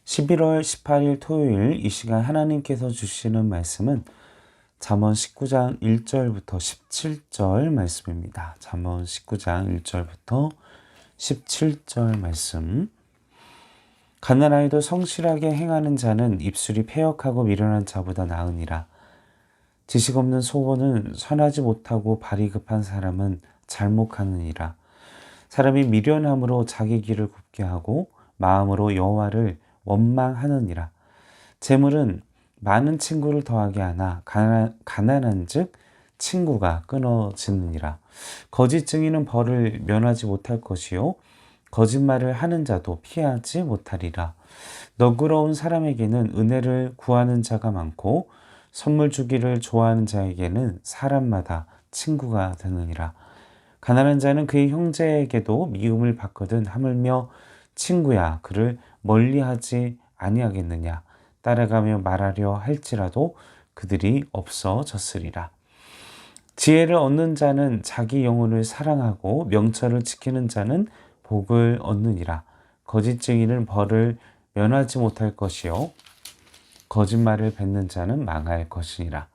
11월 18일 토요일 이 시간 하나님께서 주시는 말씀은 잠언 19장 1절부터 17절 말씀입니다. 잠언 19장 1절부터 17절 말씀. 가난하여도 성실하게 행하는 자는 입술이 패역하고 미련한 자보다 나으니라. 지식 없는 소원은 선하지 못하고 발이 급한 사람은 잘못하느니라. 사람이 미련함으로 자기 길을 굽게 하고 마음으로 여호와를 원망하느니라. 재물은 많은 친구를 더하게 하나 가난한 즉 친구가 끊어지느니라. 거짓 증인은 벌을 면하지 못할 것이요 거짓말을 하는 자도 피하지 못하리라. 너그러운 사람에게는 은혜를 구하는 자가 많고 선물 주기를 좋아하는 자에게는 사람마다 친구가 되느니라. 가난한 자는 그의 형제에게도 미움을 받거든 하물며 친구야 그를 멀리하지 아니하겠느냐. 따라가며 말하려 할지라도 그들이 없어졌으리라. 지혜를 얻는 자는 자기 영혼을 사랑하고 명철을 지키는 자는 복을 얻느니라. 거짓 증인은 벌을 면하지 못할 것이요 거짓말을 뱉는 자는 망할 것이니라.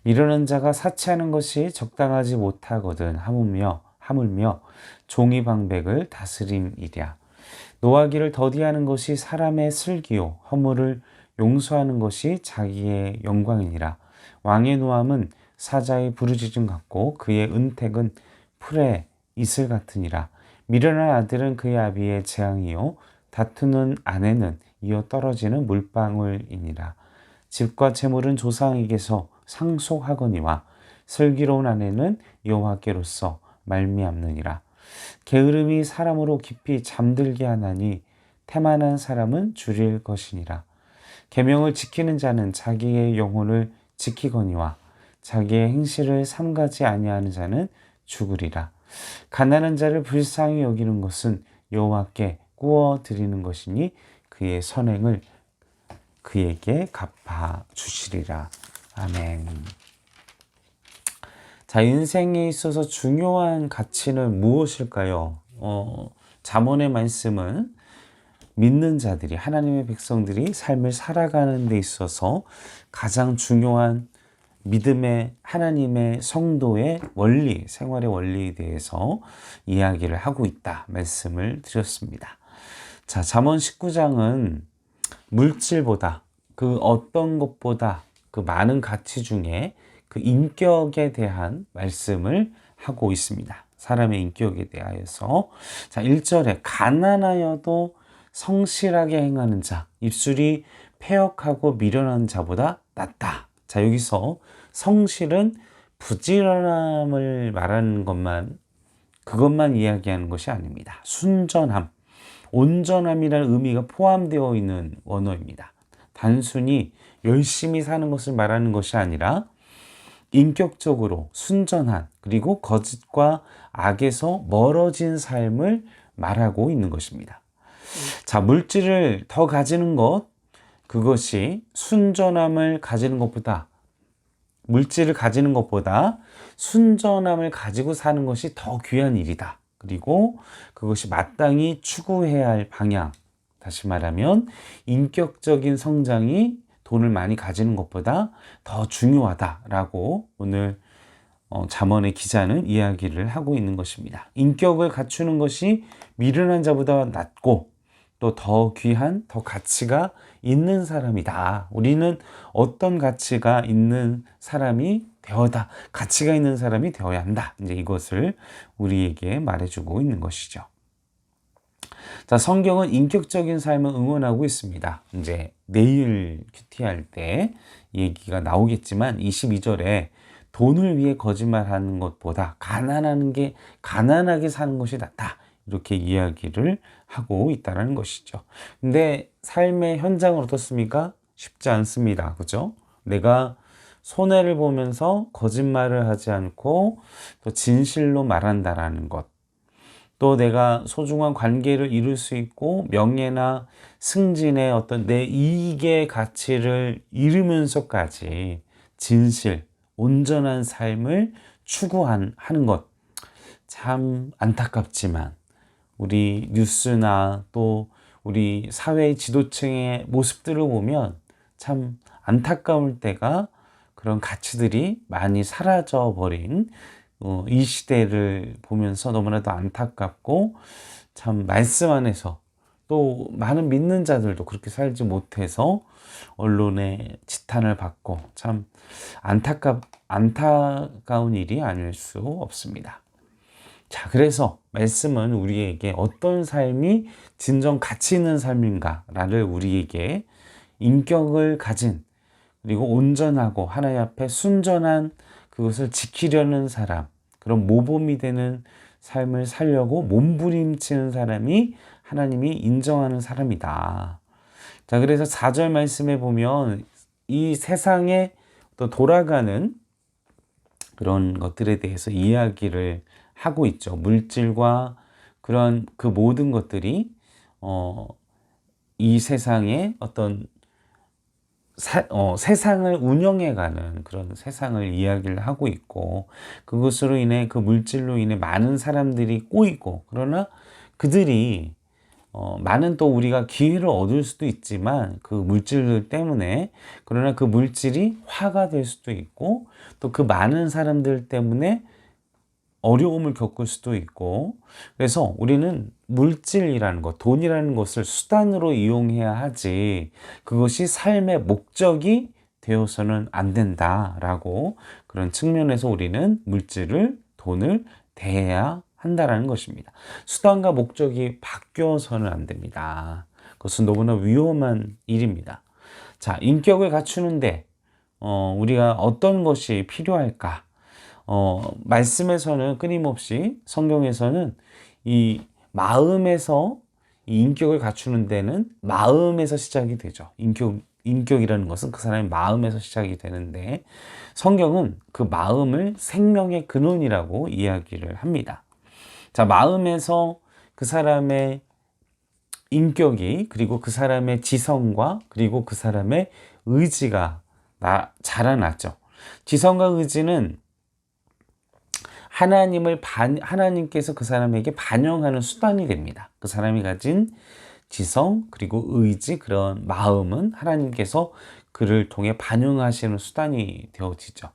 미련한 자가 사치하는 것이 적당하지 못하거든 하물며 종이 방백을 다스림이랴. 노하기를 더디하는 것이 사람의 슬기요 허물을 용서하는 것이 자기의 영광이니라. 왕의 노함은 사자의 부르짖음 같고 그의 은택은 풀의 이슬 같으니라. 미련한 아들은 그의 아비의 재앙이요 다투는 아내는 이어 떨어지는 물방울이니라. 집과 재물은 조상에게서 상속하거니와 슬기로운 아내는 여호와께로서 말미암느니라. 게으름이 사람으로 깊이 잠들게 하나니 태만한 사람은 줄일 것이니라. 계명을 지키는 자는 자기의 영혼을 지키거니와 자기의 행실을 삼가지 아니하는 자는 죽으리라. 가난한 자를 불쌍히 여기는 것은 여호와께 구워 드리는 것이니 그의 선행을 그에게 갚아 주시리라. 아멘. 자, 인생에 있어서 중요한 가치는 무엇일까요? 잠언의 말씀은 믿는 자들이, 하나님의 백성들이 삶을 살아가는 데 있어서 가장 중요한 믿음의 하나님의 성도의 원리, 생활의 원리에 대해서 이야기를 하고 있다 말씀을 드렸습니다. 자, 잠언 19장은 물질보다 그 어떤 것보다 그 많은 가치 중에 그 인격에 대한 말씀을 하고 있습니다. 사람의 인격에 대하여서. 자, 1절에 가난하여도 성실하게 행하는 자, 입술이 패역하고 미련한 자보다 낫다. 자, 여기서 성실은 부지런함을 말하는 그것만 이야기하는 것이 아닙니다. 순전함, 온전함이라는 의미가 포함되어 있는 원어입니다. 단순히 열심히 사는 것을 말하는 것이 아니라 인격적으로 순전한, 그리고 거짓과 악에서 멀어진 삶을 말하고 있는 것입니다. 자, 물질을 더 가지는 것, 그것이 순전함을 가지는 것보다, 물질을 가지는 것보다 순전함을 가지고 사는 것이 더 귀한 일이다. 그리고 그것이 마땅히 추구해야 할 방향, 다시 말하면 인격적인 성장이 돈을 많이 가지는 것보다 더 중요하다라고 오늘 잠언의 기자는 이야기를 하고 있는 것입니다. 인격을 갖추는 것이 미련한 자보다 낫고 또 더 귀한, 더 가치가 있는 사람이다. 우리는 어떤 가치가 있는 사람이 가치가 있는 사람이 되어야 한다. 이제 이것을 우리에게 말해주고 있는 것이죠. 자, 성경은 인격적인 삶을 응원하고 있습니다. 이제 내일 큐티할 때 얘기가 나오겠지만 22절에 돈을 위해 거짓말하는 것보다 가난하게 사는 것이 낫다. 이렇게 이야기를 하고 있다는 것이죠. 근데 삶의 현장은 어떻습니까? 쉽지 않습니다. 그죠? 내가 손해를 보면서 거짓말을 하지 않고 또 진실로 말한다라는 것. 또 내가 소중한 관계를 이룰 수 있고 명예나 승진의 어떤 내 이익의 가치를 잃으면서까지 진실, 온전한 삶을 추구하는 것. 참 안타깝지만 우리 뉴스나 또 우리 사회 지도층의 모습들을 보면 참 안타까울 때가 그런 가치들이 많이 사라져 버린 이 시대를 보면서 너무나도 안타깝고, 참 말씀 안에서 또 많은 믿는 자들도 그렇게 살지 못해서 언론의 지탄을 받고 참 안타까운 일이 아닐 수 없습니다. 자, 그래서 말씀은 우리에게 어떤 삶이 진정 가치 있는 삶인가를 우리에게 인격을 가진, 그리고 온전하고 하나님 앞에 순전한 그것을 지키려는 사람, 그런 모범이 되는 삶을 살려고 몸부림치는 사람이 하나님이 인정하는 사람이다. 자, 그래서 4절 말씀에 보면 이 세상에 또 돌아가는 그런 것들에 대해서 이야기를 하고 있죠. 물질과 그런 그 모든 것들이 이 세상에 어떤 세상을 운영해가는 그런 세상을 이야기를 하고 있고, 그것으로 인해 그 물질로 인해 많은 사람들이 꼬이고, 그러나 그들이 많은 또 우리가 기회를 얻을 수도 있지만 그 물질들 때문에, 그러나 그 물질이 화가 될 수도 있고, 또 그 많은 사람들 때문에 어려움을 겪을 수도 있고, 그래서 우리는 물질이라는 것, 돈이라는 것을 수단으로 이용해야 하지 그것이 삶의 목적이 되어서는 안 된다라고, 그런 측면에서 우리는 물질을, 돈을 대해야 한다라는 것입니다. 수단과 목적이 바뀌어서는 안 됩니다. 그것은 너무나 위험한 일입니다. 자, 인격을 갖추는데 우리가 어떤 것이 필요할까? 말씀에서는 끊임없이, 성경에서는 이 마음에서, 이 인격을 갖추는 데는 마음에서 시작이 되죠. 인격이라는 것은 그 사람의 마음에서 시작이 되는데, 성경은 그 마음을 생명의 근원이라고 이야기를 합니다. 자, 마음에서 그 사람의 인격이, 그리고 그 사람의 지성과 그리고 그 사람의 의지가 자라났죠. 지성과 의지는 하나님께서 그 사람에게 반영하는 수단이 됩니다. 그 사람이 가진 지성, 그리고 의지, 그런 마음은 하나님께서 그를 통해 반영하시는 수단이 되어지죠.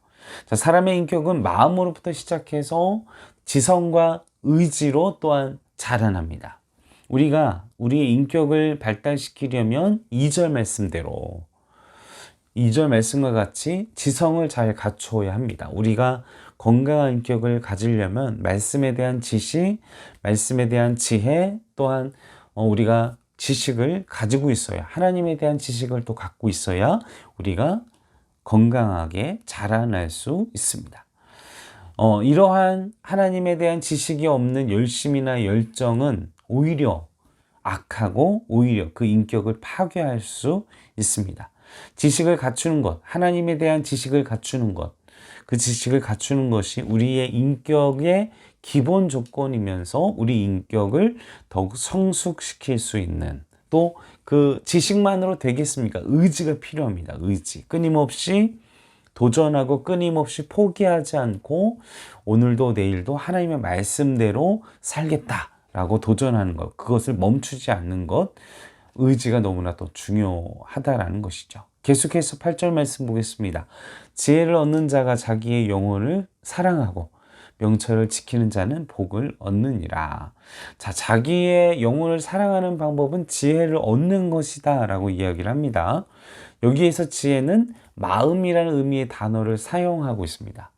자, 사람의 인격은 마음으로부터 시작해서 지성과 의지로 또한 자라납니다. 우리가 우리의 인격을 발달시키려면 2절 말씀대로, 2절 말씀과 같이 지성을 잘 갖추어야 합니다. 우리가 건강한 인격을 가지려면 말씀에 대한 지식, 말씀에 대한 지혜, 또한 우리가 지식을 가지고 있어야, 하나님에 대한 지식을 또 갖고 있어야 우리가 건강하게 자라날 수 있습니다. 이러한 하나님에 대한 지식이 없는 열심이나 열정은 오히려 악하고 오히려 그 인격을 파괴할 수 있습니다. 지식을 갖추는 것, 하나님에 대한 지식을 갖추는 것, 그 지식을 갖추는 것이 우리의 인격의 기본 조건이면서 우리 인격을 더욱 성숙시킬 수 있는, 또 그 지식만으로 되겠습니까? 의지가 필요합니다. 의지. 끊임없이 도전하고 끊임없이 포기하지 않고 오늘도 내일도 하나님의 말씀대로 살겠다라고 도전하는 것, 그것을 멈추지 않는 것, 의지가 너무나 또 중요하다라는 것이죠. 계속해서 8절 말씀 보겠습니다. 지혜를 얻는 자가 자기의 영혼을 사랑하고 명철을 지키는 자는 복을 얻느니라. 자, 자기의 영혼을 사랑하는 방법은 지혜를 얻는 것이다 라고 이야기를 합니다. 여기에서 지혜는 마음이라는 의미의 단어를 사용하고 있습니다.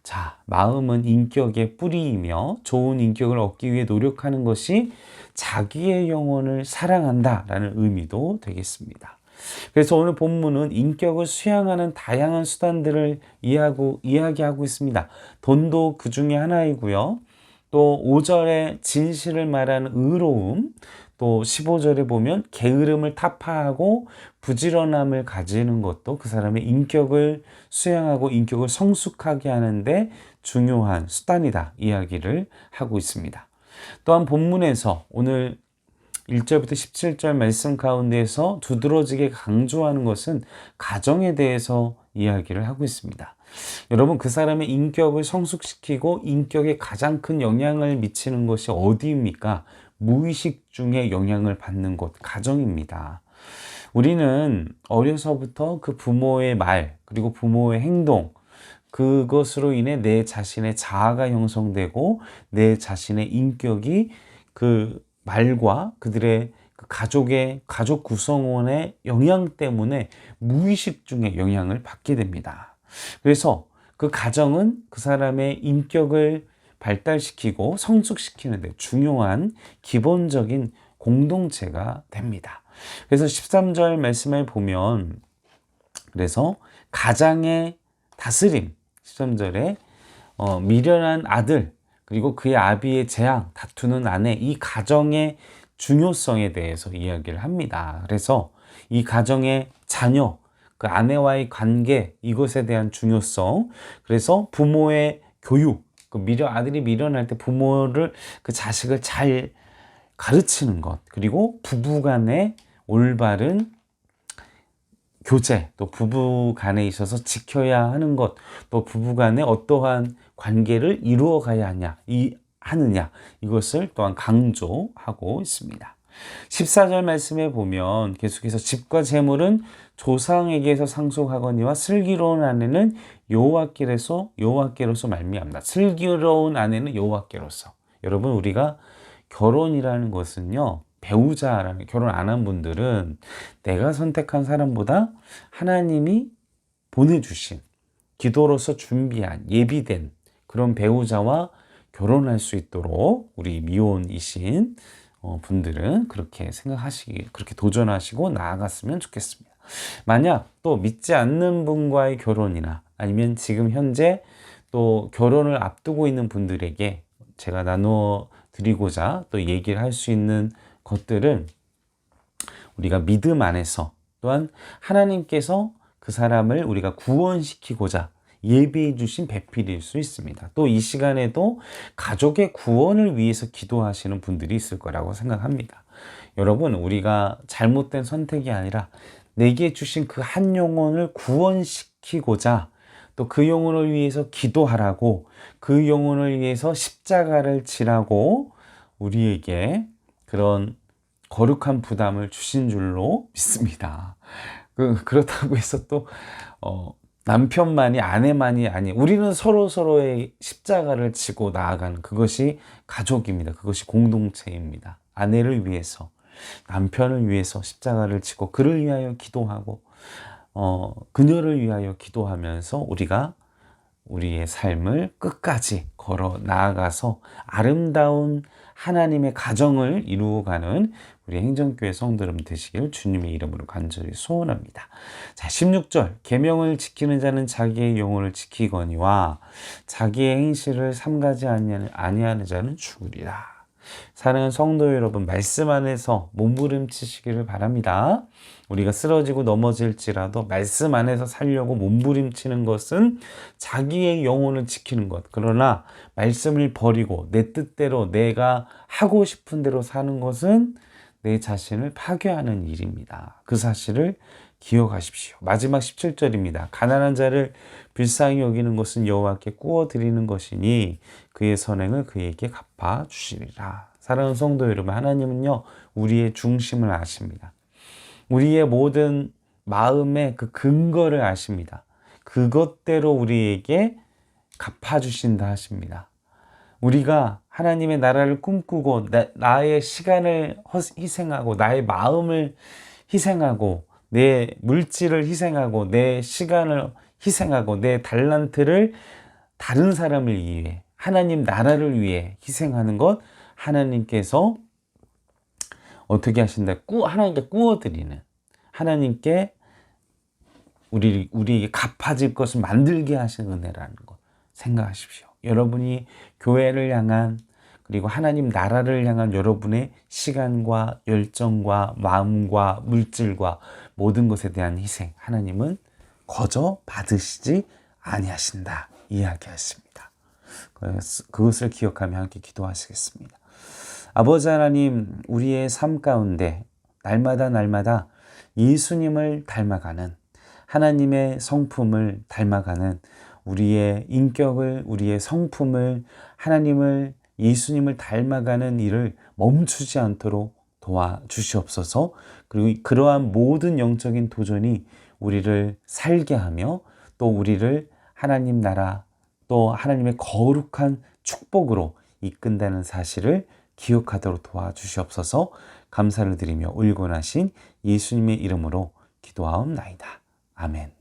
자, 마음은 인격의 뿌리이며 좋은 인격을 얻기 위해 노력하는 것이 자기의 영혼을 사랑한다 라는 의미도 되겠습니다. 그래서 오늘 본문은 인격을 수양하는 다양한 수단들을 이야기하고 있습니다. 돈도 그 중에 하나이고요. 또 5절에 진실을 말하는 의로움, 또 15절에 보면 게으름을 타파하고 부지런함을 가지는 것도 그 사람의 인격을 수양하고 인격을 성숙하게 하는데 중요한 수단이다 이야기를 하고 있습니다. 또한 본문에서 오늘 1절부터 17절 말씀 가운데에서 두드러지게 강조하는 것은 가정에 대해서 이야기를 하고 있습니다. 여러분, 그 사람의 인격을 성숙시키고 인격에 가장 큰 영향을 미치는 것이 어디입니까? 무의식 중에 영향을 받는 곳, 가정입니다. 우리는 어려서부터 그 부모의 말, 그리고 부모의 행동, 그것으로 인해 내 자신의 자아가 형성되고 내 자신의 인격이 그 말과 그들의 그 가족 구성원의 영향 때문에 무의식 중에 영향을 받게 됩니다. 그래서 그 가정은 그 사람의 인격을 발달시키고 성숙시키는 데 중요한 기본적인 공동체가 됩니다. 그래서 13절 말씀을 보면, 그래서 가장의 다스림, 13절에 미련한 아들, 그리고 그의 아비의 재앙, 다투는 아내, 이 가정의 중요성에 대해서 이야기를 합니다. 그래서 이 가정의 자녀, 그 아내와의 관계, 이것에 대한 중요성, 그래서 부모의 교육, 아들이 미련할 때 부모를, 그 자식을 잘 가르치는 것, 그리고 부부 간의 올바른 교제, 또 부부 간에 있어서 지켜야 하는 것, 또 부부 간에 어떠한 관계를 이루어 가야 하느냐, 이것을 또한 강조하고 있습니다. 14절 말씀에 보면 계속해서 집과 재물은 조상에게서 상속하거니와 슬기로운 아내는 여호와께로서 말미암다. 슬기로운 아내는 여호와께로서. 여러분, 우리가 결혼이라는 것은요, 배우자라는, 결혼 안 한 분들은 내가 선택한 사람보다 하나님이 보내주신, 기도로서 준비한, 예비된 그런 배우자와 결혼할 수 있도록 우리 미혼이신 분들은 그렇게 그렇게 도전하시고 나아갔으면 좋겠습니다. 만약 또 믿지 않는 분과의 결혼이나 아니면 지금 현재 또 결혼을 앞두고 있는 분들에게 제가 나누어 드리고자 또 얘기를 할 수 있는 것들은, 우리가 믿음 안에서 또한 하나님께서 그 사람을 우리가 구원시키고자 예비해 주신 배필일 수 있습니다. 또 이 시간에도 가족의 구원을 위해서 기도하시는 분들이 있을 거라고 생각합니다. 여러분, 우리가 잘못된 선택이 아니라 내게 주신 그 한 영혼을 구원시키고자, 또 그 영혼을 위해서 기도하라고, 그 영혼을 위해서 십자가를 지라고 우리에게 그런 거룩한 부담을 주신 줄로 믿습니다. 그렇다고 해서 또 남편만이, 아내만이 우리는 서로의 십자가를 지고 나아가는, 그것이 가족입니다. 그것이 공동체입니다. 아내를 위해서, 남편을 위해서 십자가를 지고 그를 위하여 기도하고 그녀를 위하여 기도하면서 우리가 우리의 삶을 끝까지 걸어 나아가서 아름다운 하나님의 가정을 이루어가는 우리 행정교회 성도 여러분 되시길 주님의 이름으로 간절히 소원합니다. 자, 16절, 계명을 지키는 자는 자기의 영혼을 지키거니와 자기의 행실을 삼가지 아니하는 자는 죽으리라. 사랑하는 성도 여러분, 말씀 안에서 몸부림치시기를 바랍니다. 우리가 쓰러지고 넘어질지라도 말씀 안에서 살려고 몸부림치는 것은 자기의 영혼을 지키는 것. 그러나 말씀을 버리고 내 뜻대로 내가 하고 싶은 대로 사는 것은 내 자신을 파괴하는 일입니다. 그 사실을 기억하십시오. 마지막 17절입니다. 가난한 자를 불쌍히 여기는 것은 여호와께 꾸어 드리는 것이니 그의 선행을 그에게 갚아 주시리라. 사랑하는 성도 여러분, 하나님은요, 우리의 중심을 아십니다. 우리의 모든 마음의 그 근거를 아십니다. 그것대로 우리에게 갚아주신다 하십니다. 우리가 하나님의 나라를 꿈꾸고 나의 시간을 희생하고 나의 마음을 희생하고 내 물질을 희생하고 내 시간을 희생하고 내 달란트를 다른 사람을 위해, 하나님 나라를 위해 희생하는 것, 하나님께서 어떻게 하신다? 하나님께 꾸어드리는, 하나님께 우리에게 갚아질 것을 만들게 하신 은혜라는 것 생각하십시오. 여러분이 교회를 향한, 그리고 하나님 나라를 향한 여러분의 시간과 열정과 마음과 물질과 모든 것에 대한 희생, 하나님은 거저 받으시지 아니하신다 이야기하십니다. 그것을 기억하며 함께 기도하시겠습니다. 아버지 하나님, 우리의 삶 가운데 날마다 예수님을 닮아가는, 하나님의 성품을 닮아가는, 우리의 인격을, 우리의 성품을 하나님을 예수님을 닮아가는 일을 멈추지 않도록 도와주시옵소서. 그리고 그러한 모든 영적인 도전이 우리를 살게 하며 또 우리를 하나님 나라 또 하나님의 거룩한 축복으로 이끈다는 사실을 기억하도록 도와주시옵소서. 감사를 드리며 울고 나신 예수님의 이름으로 기도하옵나이다. 아멘.